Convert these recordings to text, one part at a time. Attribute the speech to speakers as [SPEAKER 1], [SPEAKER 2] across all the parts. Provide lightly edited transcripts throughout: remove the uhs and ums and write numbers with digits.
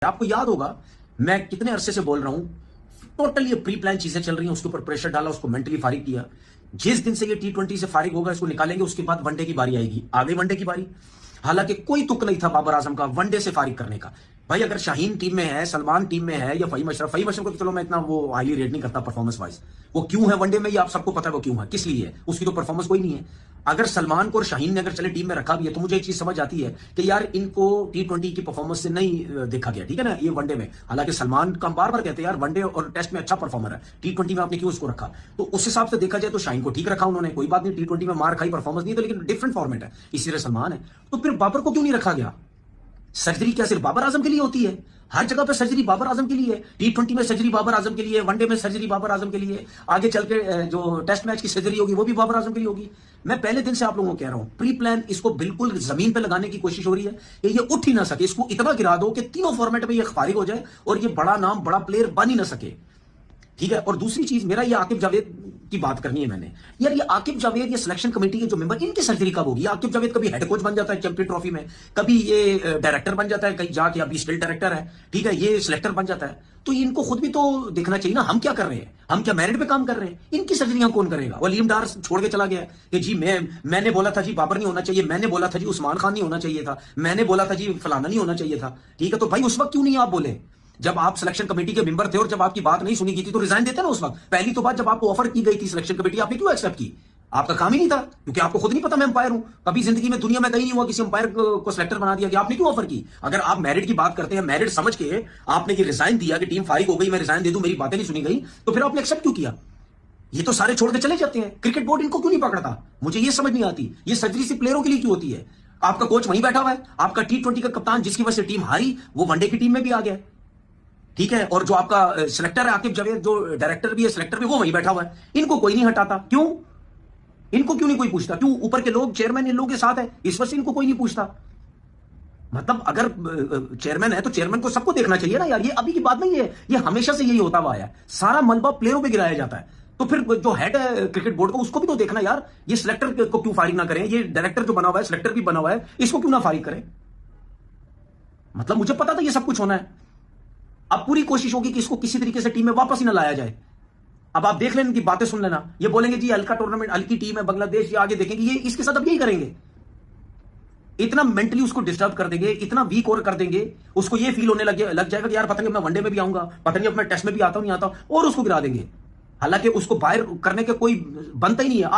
[SPEAKER 1] आपको याद होगा मैं कितने अरसे से बोल रहा हूं, टोटल ये प्री प्लान चीजें चल रही हैं, उसके ऊपर प्रेशर डाला, उसको मेंटली फारिग किया। जिस दिन से ये T20 से फारिग होगा, इसको निकालेंगे, उसके बाद वनडे की बारी आएगी। आ गई वनडे की बारी। हालांकि कोई तुक नहीं था बाबर आजम का वनडे से फारिग करने का। भाई अगर शाहीन टीम में है, सलमान टीम में है या फहीम अशरफ को तो चलो मैं इतना वो हाईली रेट नहीं करता परफॉर्मेंस वाइज। वो क्यों है वनडे में, ये आप सबको पता है वो क्यों है, किस लिए है, उसकी तो परफॉर्मेंस कोई नहीं है। अगर सलमान को और शाहीन ने अगर चले टीम में रखा भी है तो मुझे एक चीज समझ आती है कि यार इनको T20 की परफॉर्मेंस से नहीं देखा गया, ठीक है ना, ये वनडे में। हालांकि सलमान का हम बार बार कहते हैं यार वनडे और टेस्ट में अच्छा परफॉर्मर है, T20 में आपने क्यों उसको रखा। तो उस हिसाब से देखा जाए तो शाहीन को ठीक रखा उन्होंने, कोई बात नहीं, T20 में मार खाई, परफॉर्मेंस नहीं तो, लेकिन डिफरेंट फॉर्मेट है, इसी तरह सलमान है। तो फिर बाबर को क्यों नहीं रखा गया। सर्जरी क्या सिर्फ बाबर आजम के लिए होती है? हर जगह पे सर्जरी बाबर आजम के लिए है। T20 में सर्जरी बाबर आजम के लिए, वनडे में सर्जरी बाबर आजम के लिए, आगे चल के जो टेस्ट मैच की सर्जरी होगी वो भी बाबर आजम के लिए होगी। मैं पहले दिन से आप लोगों को कह रहा हूं, प्री प्लान इसको बिल्कुल जमीन पे लगाने की कोशिश हो रही है कि ये उठ ही ना सके, इसको इतना गिरा दो कि तीनों फॉर्मेट में ये फारिग हो जाए और ये बड़ा नाम, बड़ा प्लेयर बन ही ना सके, ठीक है। और दूसरी चीज, मेरा ये आकिब जावेद की बात करनी है मैंने। यार ये आकिब जावेद, ये सिलेक्शन कमेटी के जो मेंबर, इनकी सर्जरी कब होगी। आकिब जावेद कभी हेड कोच बन जाता है चैंपियन ट्रॉफी में, कभी ये डायरेक्टर बन जाता है कहीं जाके, अभी स्टिल डायरेक्टर है, ठीक है, ये सिलेक्टर बन जाता है। तो इनको खुद भी तो देखना चाहिए ना, हम क्या कर रहे हैं, हम क्या मेरिट पे काम कर रहे हैं, इनकी सर्जरियां कौन करेगा। वलीम डार छोड़ के चला गया कि जी मैंने बोला था जी बाबर नहीं होना चाहिए, मैंने बोला था जी उस्मान खान नहीं होना चाहिए था, मैंने बोला था जी फलाना नहीं होना चाहिए था, ठीक है। तो भाई उस वक्त क्यों नहीं आप बोले, जब आप सिलेक्शन कमेटी के मेंबर थे और जब आपकी बात नहीं सुनी गई थी तो रिजाइन देते ना उस वक्त। पहली तो बात, जब आपको ऑफर की गई थी सिलेक्शन कमेटी, आपने क्यों एक्सेप्ट की। आपका काम ही नहीं था, क्योंकि आपको खुद नहीं पता मैं अंपायर हूं। कभी जिंदगी में दुनिया में कहीं नहीं हुआ किसी अंपायर को सिलेक्टर बना दिया कि आपने क्यों ऑफर की। अगर आप मेरिट की बात करते हैं, मेरिट समझ के आपने ये रिजाइन दिया कि टीम फारिग हो गई, मैं रिजाइन दे दूं, मेरी बातें नहीं सुनी गई, तो फिर आपने एक्सेप्ट क्यों किया। ये तो सारे छोड़ के चले जाते हैं, क्रिकेट बोर्ड इनको क्यों नहीं पकड़ता, मुझे ये समझ नहीं आती। ये सर्जरी सिर्फ प्लेयरों के लिए क्यों होती है। आपका कोच वहीं बैठा हुआ है, आपका T20 का कप्तान जिसकी वजह से टीम हारी, वो वनडे की टीम में भी आ गया, ठीक है। और जो आपका सिलेक्टर है आकिब जावेद, जो डायरेक्टर भी है, सिलेक्टर भी, वो वहीं बैठा हुआ है। इनको कोई नहीं हटाता, क्यों, इनको क्यों नहीं कोई पूछता, क्यों ऊपर के लोग, चेयरमैन इन लोगों के साथ है, इस वजह से इनको कोई नहीं पूछता। मतलब अगर चेयरमैन है तो चेयरमैन को सबको देखना चाहिए ना यार, ये अभी की बात नहीं है, ये हमेशा से यही होता हुआ है, सारा मलबा प्लेयरों पे गिराया जाता है। तो फिर जो हेड है क्रिकेट बोर्ड का, उसको भी तो देखना यार, ये सिलेक्टर को क्यों फारिग ना करें, ये डायरेक्टर जो बना हुआ है, सिलेक्टर भी बना हुआ है, इसको क्यों ना फारिग करें। मतलब मुझे पता था ये सब कुछ होना है। अब पूरी कोशिश होगी कि इसको किसी तरीके से टीम में वापस ही ना लाया जाए। अब आप देख लेना, इनकी बातें सुन लेना, ये बोलेंगे जी हल्का टूर्नामेंट, हल्की टीम है बांग्लादेश, ये आगे देखेंगे, ये इसके साथ अब यही करेंगे, इतना मेंटली उसको डिस्टर्ब कर देंगे, इतना वीक और कर देंगे, उसको ये फील होने लग जाएगा कि यार पता नहीं मैं वनडे में भी आऊंगा, पता नहीं अब मैं टेस्ट में भी आता हूं नहीं आता, और उसको गिरा देंगे। हालांकि उसको बाहर करने के कोई बनता ही नहीं है।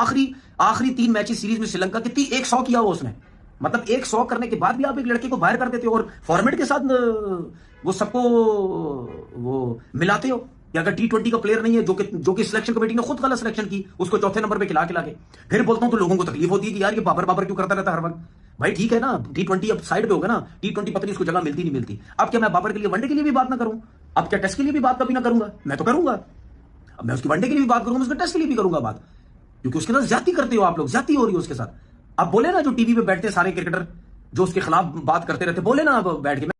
[SPEAKER 1] आखिरी 3 मैचेस सीरीज में श्रीलंका कितनी 100 किया वो उसने, मतलब 100 करने के बाद भी आप एक लड़के को बाहर कर देते हो और फॉर्मेट के साथ वो सबको वो मिलाते हो कि अगर T20 का प्लेयर नहीं है, जो कि सिलेक्शन कमेटी ने खुद गलत सिलेक्शन की, उसको चौथे नंबर पे खिला के फिर बोलता हूं तो लोगों को तकलीफ होती है कि यार ये बाबर क्यों करता रहता है हर वक्त। भाई ठीक है ना, T20 अब साइड पे होगा ना, T20 पता नहीं उसको जगह मिलती नहीं मिलती। अब क्या मैं बाबर के लिए वनडे के लिए भी बात ना करूं, अब क्या टेस्ट के लिए भी बात कभी ना करूंगा, मैं तो करूंगा। अब मैं उसकी वनडे के लिए भी बात करूंगा, उसके टेस्ट के लिए भी करूंगा बात, क्योंकि उसके साथ ज्यादती करते हो आप लोग, ज्यादती हो रही है उसके साथ। अब बोले ना जो टीवी पे बैठते सारे क्रिकेटर जो उसके खिलाफ बात करते रहते, बोले ना अब बैठ के।